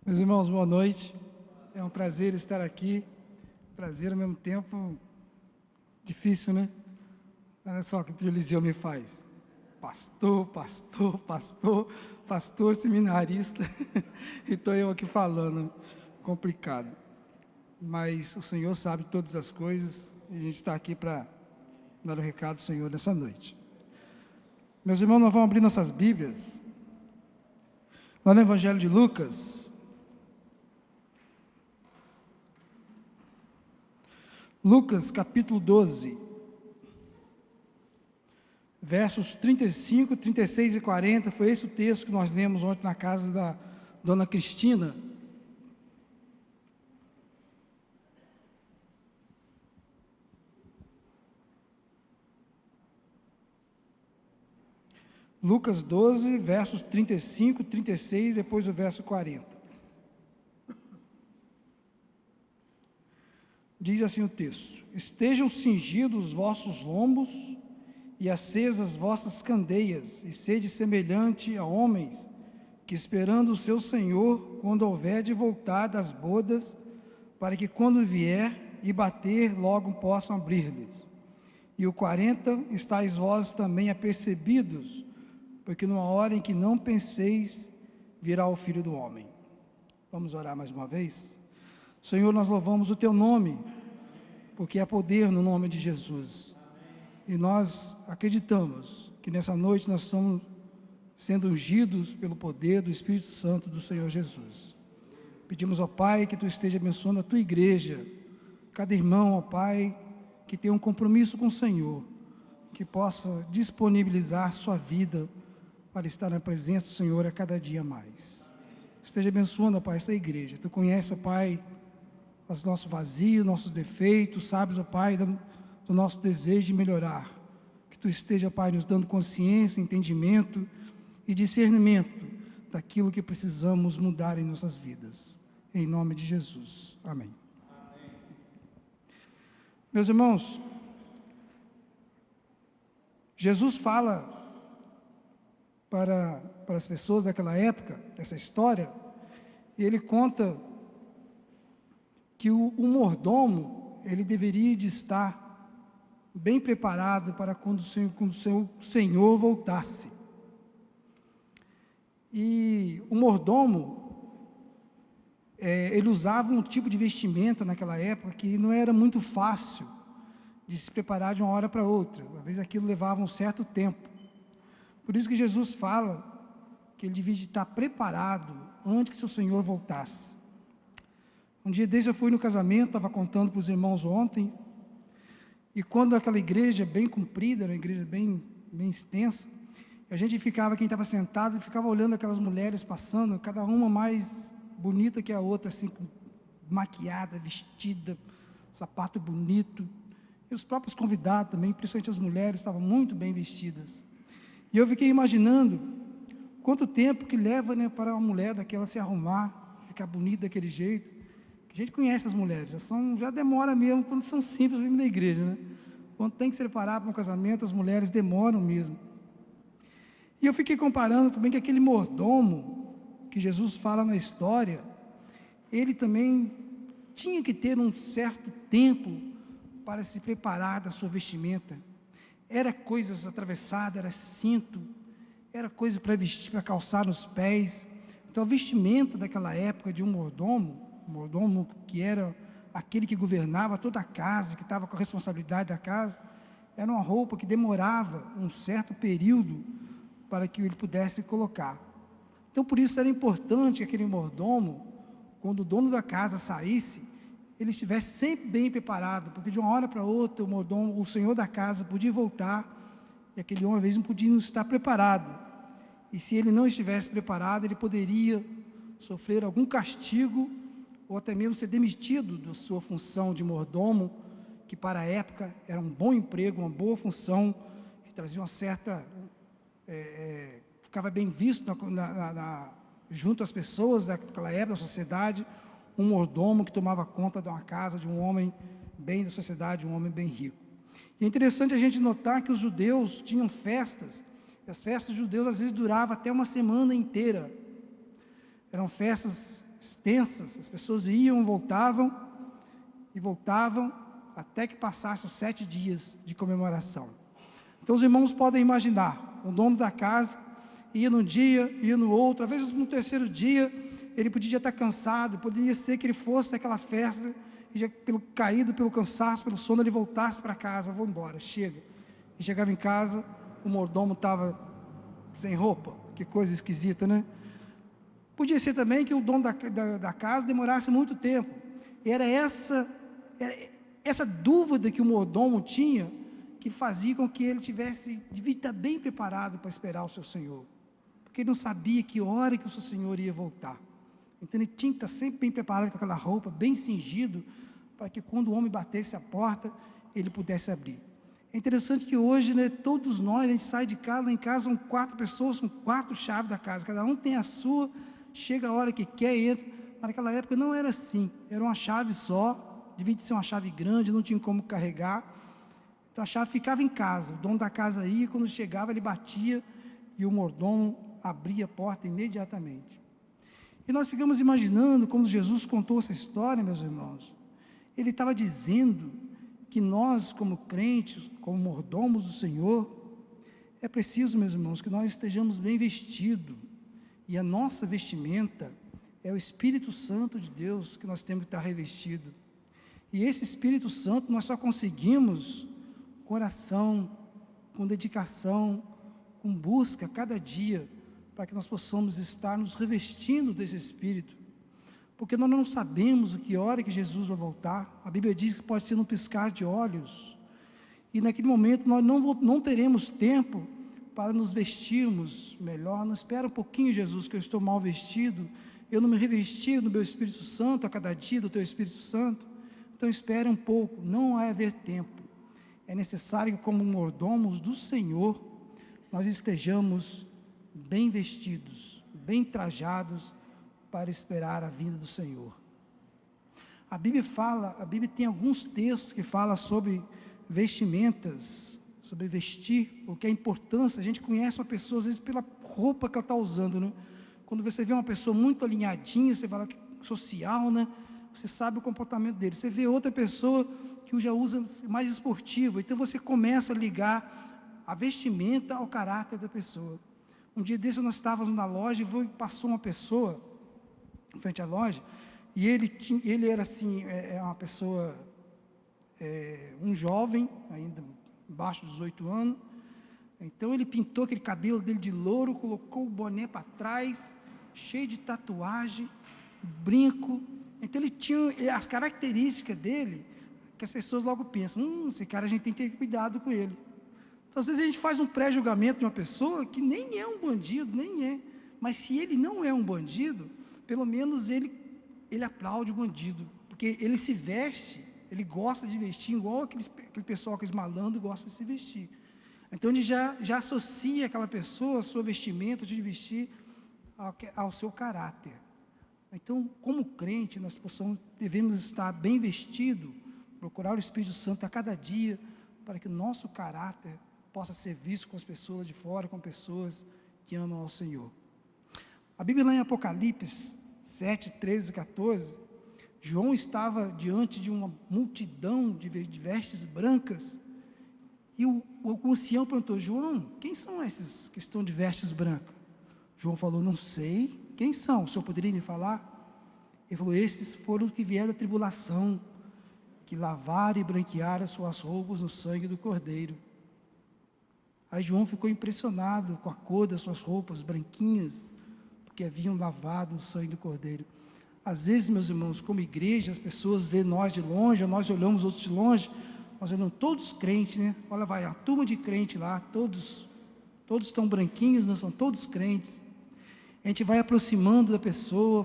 Meus irmãos, boa noite. É um prazer estar aqui. Prazer ao mesmo tempo difícil, né? Olha só o que o Eliseu me faz. Pastor, seminarista. E estou eu aqui falando. Complicado. Mas o Senhor sabe todas as coisas. E a gente está aqui para dar o recado do Senhor nessa noite. Meus irmãos, nós vamos abrir nossas Bíblias. Lá no Evangelho de Lucas. Lucas, capítulo 12, versos 35, 36 e 40, foi esse o texto que nós lemos ontem na casa da dona Cristina. Lucas 12, versos 35, 36, depois o verso 40. Diz assim o texto: estejam cingidos os vossos lombos e acesas vossas candeias, e sede semelhante a homens que, esperando o seu Senhor, quando houver de voltar das bodas, para que quando vier e bater, logo possam abrir-lhes. E o 40, estáis vós também apercebidos, porque numa hora em que não penseis, virá o Filho do Homem. Vamos orar mais uma vez? Senhor, nós louvamos o Teu nome, porque há poder no nome de Jesus. E nós acreditamos que nessa noite nós estamos sendo ungidos pelo poder do Espírito Santo do Senhor Jesus. Pedimos ao Pai que Tu esteja abençoando a Tua igreja, cada irmão, ó Pai, que tenha um compromisso com o Senhor, que possa disponibilizar sua vida para estar na presença do Senhor a cada dia mais. Esteja abençoando, ó Pai, essa igreja. Tu conheces, ó Pai, os nossos vazios, nossos defeitos, sabes, ó Pai, do nosso desejo de melhorar. Que Tu esteja, Pai, nos dando consciência, entendimento e discernimento daquilo que precisamos mudar em nossas vidas. Em nome de Jesus. Amém. Amém. Meus irmãos, Jesus fala para as pessoas daquela época, dessa história, e Ele conta que o mordomo, ele deveria de estar bem preparado para quando o seu Senhor voltasse. E o mordomo, ele usava um tipo de vestimenta naquela época que não era muito fácil de se preparar de uma hora para outra. Às vezes aquilo levava um certo tempo. Por isso que Jesus fala que ele devia de estar preparado antes que seu Senhor voltasse. Um dia desse eu fui no casamento, estava contando para os irmãos ontem, e quando aquela igreja bem comprida, era uma igreja bem extensa, a gente ficava, quem estava sentado, ficava olhando aquelas mulheres passando, cada uma mais bonita que a outra, assim, maquiada, vestida, sapato bonito, e os próprios convidados também, principalmente as mulheres, estavam muito bem vestidas. E eu fiquei imaginando quanto tempo que leva, né, para uma mulher daquela se arrumar, ficar bonita daquele jeito. A gente conhece as mulheres, já demora mesmo quando são simples, vivem na igreja, né? Quando tem que se preparar para um casamento, as mulheres demoram mesmo. E eu fiquei comparando também que aquele mordomo que Jesus fala na história, ele também tinha que ter um certo tempo para se preparar da sua vestimenta. Era coisas atravessadas, era cinto, era coisa para vestir, para calçar nos pés. Então a vestimenta daquela época de um mordomo que era aquele que governava toda a casa, que estava com a responsabilidade da casa, era uma roupa que demorava um certo período para que ele pudesse colocar. Então por isso era importante que aquele mordomo, quando o dono da casa saísse, ele estivesse sempre bem preparado, porque de uma hora para outra o senhor da casa podia voltar, e aquele homem às vezes não podia estar preparado, e se ele não estivesse preparado, ele poderia sofrer algum castigo, ou até mesmo ser demitido da sua função de mordomo, que para a época era um bom emprego, uma boa função, que trazia uma certa, ficava bem visto junto às pessoas daquela época, da sociedade, um mordomo que tomava conta de uma casa, de um homem bem da sociedade, um homem bem rico. E é interessante a gente notar que os judeus tinham festas, e as festas dos judeus às vezes duravam até uma semana inteira, eram festas extensas, as pessoas iam, voltavam, até que passassem os 7 dias de comemoração. Então os irmãos podem imaginar, o dono da casa ia num dia, ia no outro, às vezes no terceiro dia, ele podia estar cansado, poderia ser que ele fosse naquela festa, e já caído pelo cansaço, pelo sono, ele voltasse para casa, vou embora, chega. E chegava em casa, o mordomo estava sem roupa, que coisa esquisita, né? Podia ser também que o dono da casa demorasse muito tempo. Era essa dúvida que o mordomo tinha, que fazia com que ele devia estar bem preparado para esperar o seu senhor, porque ele não sabia que hora que o seu senhor ia voltar. Então ele tinha que estar sempre bem preparado com aquela roupa, bem cingido, para que quando o homem batesse a porta, ele pudesse abrir. É interessante que hoje, né, todos nós, a gente sai de casa, lá em casa são 4 pessoas, com 4 chaves da casa, cada um tem a sua, chega a hora que quer, entra. Mas naquela época não era assim, era uma chave só, devia ser uma chave grande, não tinha como carregar, então a chave ficava em casa, o dono da casa ia, quando chegava ele batia, e o mordomo abria a porta imediatamente. E nós ficamos imaginando, como Jesus contou essa história, meus irmãos, ele estava dizendo que nós, como crentes, como mordomos do Senhor, é preciso, meus irmãos, que nós estejamos bem vestidos, e a nossa vestimenta é o Espírito Santo de Deus que nós temos que estar revestido. E esse Espírito Santo nós só conseguimos com oração, com dedicação, com busca cada dia, para que nós possamos estar nos revestindo desse Espírito, porque nós não sabemos o que hora que Jesus vai voltar. A Bíblia diz que pode ser num piscar de olhos, e naquele momento nós não teremos tempo para nos vestirmos melhor. Não espera um pouquinho, Jesus, que eu estou mal vestido, eu não me revesti do meu Espírito Santo a cada dia, do teu Espírito Santo, então espere um pouco, não vai haver tempo. É necessário que, como mordomos do Senhor, nós estejamos bem vestidos, bem trajados, para esperar a vinda do Senhor. A Bíblia tem alguns textos que falam sobre vestimentas, sobre vestir, o que é a importância. A gente conhece uma pessoa, às vezes, pela roupa que ela está usando, né? Quando você vê uma pessoa muito alinhadinha, você fala que social, né? Você sabe o comportamento dele. Você vê outra pessoa que já usa mais esportivo, então você começa a ligar a vestimenta ao caráter da pessoa. Um dia desse nós estávamos na loja e passou uma pessoa em frente à loja, e ele era assim, uma pessoa, um jovem, ainda abaixo dos 18 anos, então ele pintou aquele cabelo dele de louro, colocou o boné para trás, cheio de tatuagem, brinco, então ele tinha as características dele, que as pessoas logo pensam, esse cara a gente tem que ter cuidado com ele. Então, às vezes a gente faz um pré-julgamento de uma pessoa que nem é um bandido, mas se ele não é um bandido, pelo menos ele aplaude o bandido, porque ele se veste, ele gosta de vestir, igual aquele pessoal, aqueles malandros gosta de se vestir. Então ele já associa aquela pessoa, a sua vestimenta, de vestir, ao seu caráter. Então, como crente, nós devemos estar bem vestidos, procurar o Espírito Santo a cada dia, para que o nosso caráter possa ser visto com as pessoas de fora, com pessoas que amam ao Senhor. A Bíblia lá em Apocalipse 7, 13 e 14, João estava diante de uma multidão de vestes brancas, e o ancião perguntou, João, quem são esses que estão de vestes brancas? João falou, não sei, quem são? O senhor poderia me falar? Ele falou, esses foram os que vieram da tribulação, que lavaram e branquearam as suas roupas no sangue do Cordeiro. Aí João ficou impressionado com a cor das suas roupas branquinhas, porque haviam lavado o sangue do Cordeiro. Às vezes, meus irmãos, como igreja, as pessoas veem nós de longe, nós olhamos outros de longe, nós olhamos todos crentes, né? Olha, vai, a turma de crente lá, todos estão branquinhos, nós são todos crentes. A gente vai aproximando da pessoa,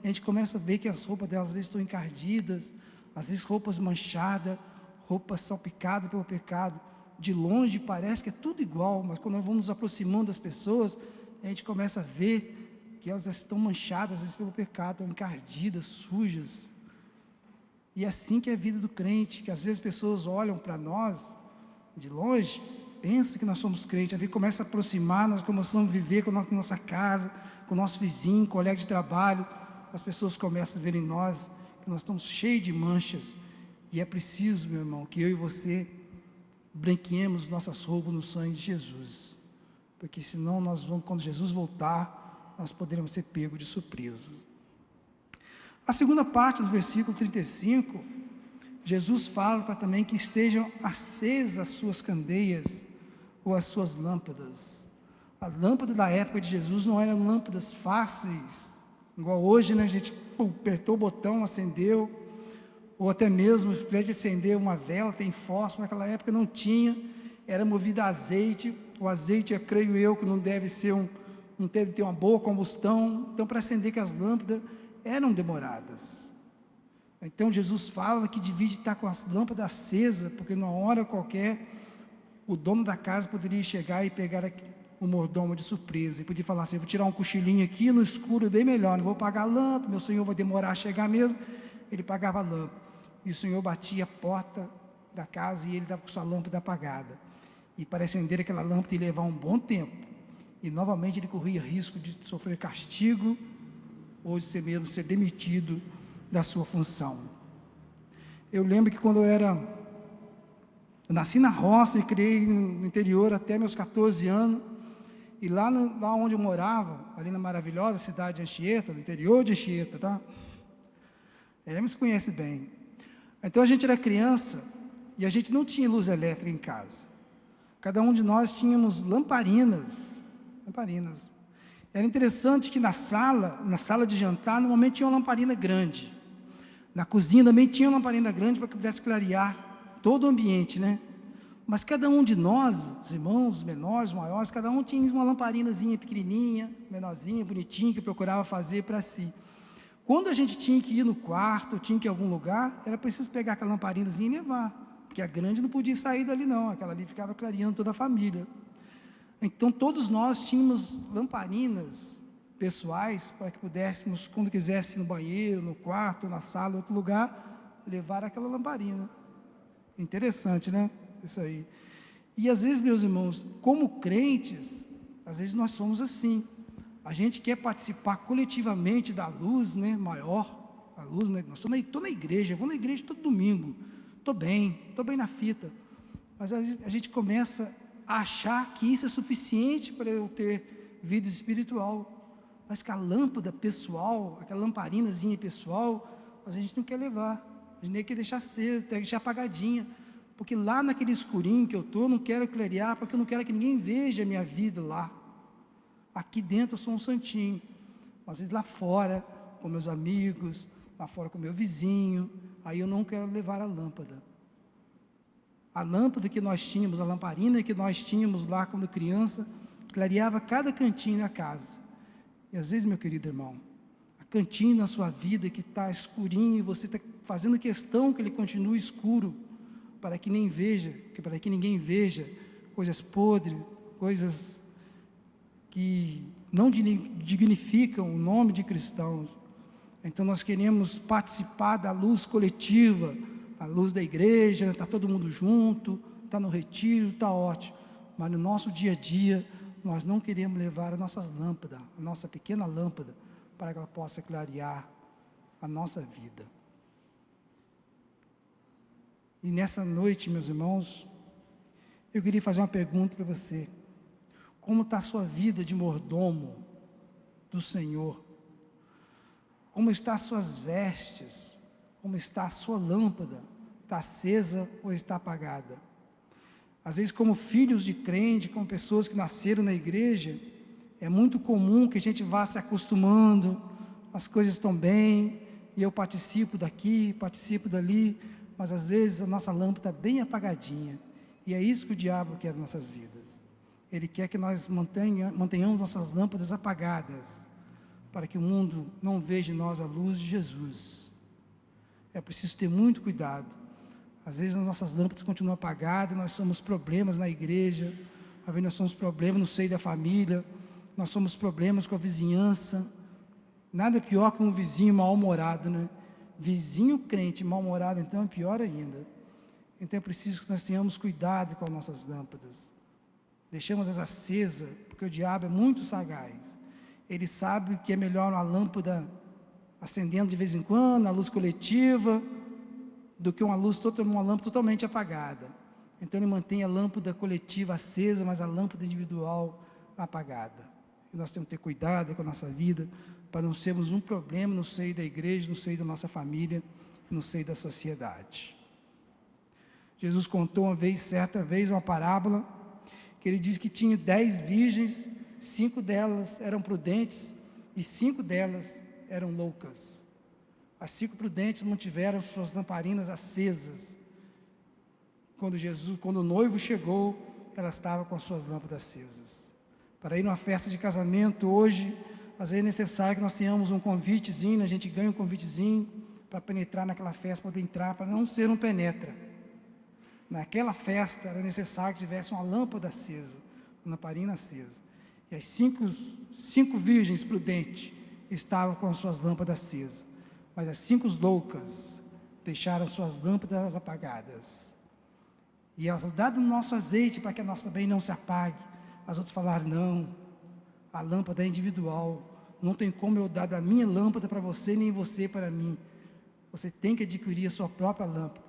a gente começa a ver que as roupas delas às vezes estão encardidas, às vezes roupas manchadas, roupas salpicadas pelo pecado. De longe parece que é tudo igual, mas quando nós vamos nos aproximando das pessoas, a gente começa a ver que elas estão manchadas, às vezes pelo pecado, encardidas, sujas. E é assim que é a vida do crente, que às vezes as pessoas olham para nós, de longe, pensam que nós somos crentes, a vida começa a aproximar, nós começamos a viver com a nossa casa, com o nosso vizinho, colega de trabalho, as pessoas começam a ver em nós que nós estamos cheios de manchas, e é preciso, meu irmão, que eu e você branqueemos nossas roupas no sangue de Jesus, porque senão nós vamos, quando Jesus voltar, nós poderemos ser pegos de surpresa. A segunda parte do versículo 35, Jesus fala para também que estejam acesas as suas candeias ou as suas lâmpadas. As lâmpadas da época de Jesus não eram lâmpadas fáceis, igual hoje, né? A gente apertou o botão, acendeu, ou até mesmo, ao invés de acender uma vela, tem fósforo. Naquela época não tinha, era movido a azeite. O azeite, eu creio eu, que não deve ter uma boa combustão. Então, para acender que as lâmpadas eram demoradas. Então, Jesus fala que devia estar com as lâmpadas acesas, porque numa hora qualquer, o dono da casa poderia chegar e pegar o mordomo de surpresa, e podia falar assim: vou tirar um cochilinho aqui no escuro, bem melhor, não vou pagar a lâmpada, meu senhor vai demorar a chegar mesmo. Ele pagava a lâmpada, e o senhor batia a porta da casa, e ele estava com sua lâmpada apagada, e para acender aquela lâmpada ia levar um bom tempo, e novamente ele corria risco de sofrer castigo, ou de ser demitido da sua função. Eu lembro que quando eu nasci na roça e criei no interior até meus 14 anos, e lá onde eu morava, ali na maravilhosa cidade de Anchieta, no interior de Anchieta, tá? Me conhece bem. Então a gente era criança, e a gente não tinha luz elétrica em casa. Cada um de nós tínhamos lamparinas. Era interessante que na sala de jantar, normalmente tinha uma lamparina grande. Na cozinha também tinha uma lamparina grande para que pudesse clarear todo o ambiente, né? Mas cada um de nós, os irmãos, os menores, os maiores, cada um tinha uma lamparinazinha pequenininha, menorzinha, bonitinha, que procurava fazer para si. Quando a gente tinha que ir no quarto, tinha que ir em algum lugar, era preciso pegar aquela lamparinazinha e levar, porque a grande não podia sair dali não, aquela ali ficava clareando toda a família. Então todos nós tínhamos lamparinas pessoais, para que pudéssemos, quando quisesse ir no banheiro, no quarto, na sala, em outro lugar, levar aquela lamparina. Interessante, né? Isso aí. E às vezes, meus irmãos, como crentes, às vezes nós somos assim. A gente quer participar coletivamente da luz, né, maior, a luz, né? Estou na igreja, vou na igreja todo domingo, estou bem na fita. Mas a gente começa a achar que isso é suficiente para eu ter vida espiritual. Mas que a lâmpada pessoal, aquela lamparinazinha pessoal, a gente não quer levar. A gente tem que deixar acesa, tem que deixar apagadinha. Porque lá naquele escurinho que eu estou, não quero clarear, porque eu não quero que ninguém veja a minha vida lá. Aqui dentro eu sou um santinho. Às vezes lá fora, com meus amigos, lá fora com meu vizinho, aí eu não quero levar a lâmpada. A lâmpada que nós tínhamos, a lamparina que nós tínhamos lá quando criança, clareava cada cantinho da casa. E às vezes, meu querido irmão, a cantinho na sua vida que está escurinho, e você está fazendo questão que ele continue escuro, para que ninguém veja coisas podres, coisas que não dignificam o nome de cristãos. Então nós queremos participar da luz coletiva, a luz da igreja, está todo mundo junto, está no retiro, está ótimo, mas no nosso dia a dia, nós não queremos levar as nossas lâmpadas, a nossa pequena lâmpada, para que ela possa clarear a nossa vida. E nessa noite, meus irmãos, eu queria fazer uma pergunta para você: como está a sua vida de mordomo do Senhor? Como estão as suas vestes? Como está a sua lâmpada? Está acesa ou está apagada? Às vezes, como filhos de crente, como pessoas que nasceram na igreja, é muito comum que a gente vá se acostumando, as coisas estão bem, e eu participo daqui, participo dali, mas às vezes a nossa lâmpada está bem apagadinha, e é isso que o diabo quer nas nossas vidas. Ele quer que nós mantenhamos nossas lâmpadas apagadas, para que o mundo não veja em nós a luz de Jesus. É preciso ter muito cuidado. Às vezes as nossas lâmpadas continuam apagadas, nós somos problemas na igreja, às vezes nós somos problemas no seio da família, nós somos problemas com a vizinhança. Nada pior que um vizinho mal-humorado, né? Vizinho crente mal-humorado, então é pior ainda. Então é preciso que nós tenhamos cuidado com as nossas lâmpadas. Deixamos-as acesas, porque o diabo é muito sagaz. Ele sabe que é melhor uma lâmpada acendendo de vez em quando, a luz coletiva, do que uma lâmpada totalmente apagada. Então ele mantém a lâmpada coletiva acesa, mas a lâmpada individual apagada. E nós temos que ter cuidado com a nossa vida, para não sermos um problema no seio da igreja, no seio da nossa família, no seio da sociedade. Jesus contou certa vez, uma parábola, que ele disse que tinha 10 virgens, 5 delas eram prudentes e 5 delas eram loucas. As 5 prudentes mantiveram suas lamparinas acesas. Quando o noivo chegou, ela estava com suas lâmpadas acesas. Para ir numa festa de casamento hoje, às vezes é necessário que nós tenhamos um convitezinho, a gente ganha um convitezinho para penetrar naquela festa, poder entrar, para não ser um penetra. Naquela festa era necessário que tivesse uma lâmpada acesa, uma lamparina acesa. E as cinco virgens prudentes estavam com suas lâmpadas acesas, mas as 5 loucas deixaram suas lâmpadas apagadas. E elas dado o nosso azeite para que a nossa também não se apague. As outras falaram, não, a lâmpada é individual, não tem como eu dar a minha lâmpada para você, nem você para mim. Você tem que adquirir a sua própria lâmpada.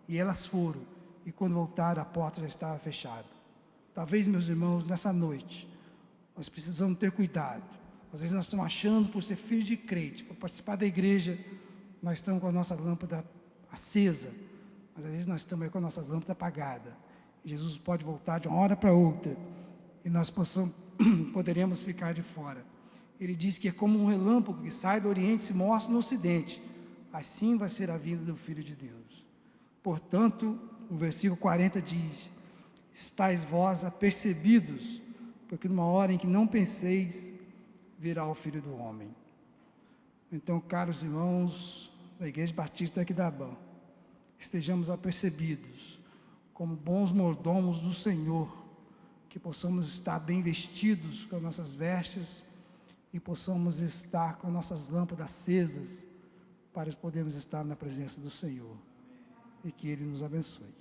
E elas foram, e quando voltaram, a porta já estava fechada. Talvez, meus irmãos, nessa noite, nós precisamos ter cuidado. Às vezes nós estamos achando, por ser filho de crente, por participar da igreja, nós estamos com a nossa lâmpada acesa, mas às vezes nós estamos com a nossa lâmpada apagada. E Jesus pode voltar de uma hora para outra, e nós poderemos ficar de fora. Ele diz que é como um relâmpago que sai do Oriente e se mostra no Ocidente. Assim vai ser a vinda do Filho de Deus. Portanto, o versículo 40 diz, estáis vós apercebidos, porque numa hora em que não penseis, virá o Filho do Homem. Então, caros irmãos da Igreja Batista aqui da Aban, estejamos apercebidos, como bons mordomos do Senhor, que possamos estar bem vestidos com as nossas vestes e possamos estar com nossas lâmpadas acesas para podermos estar na presença do Senhor. E que Ele nos abençoe.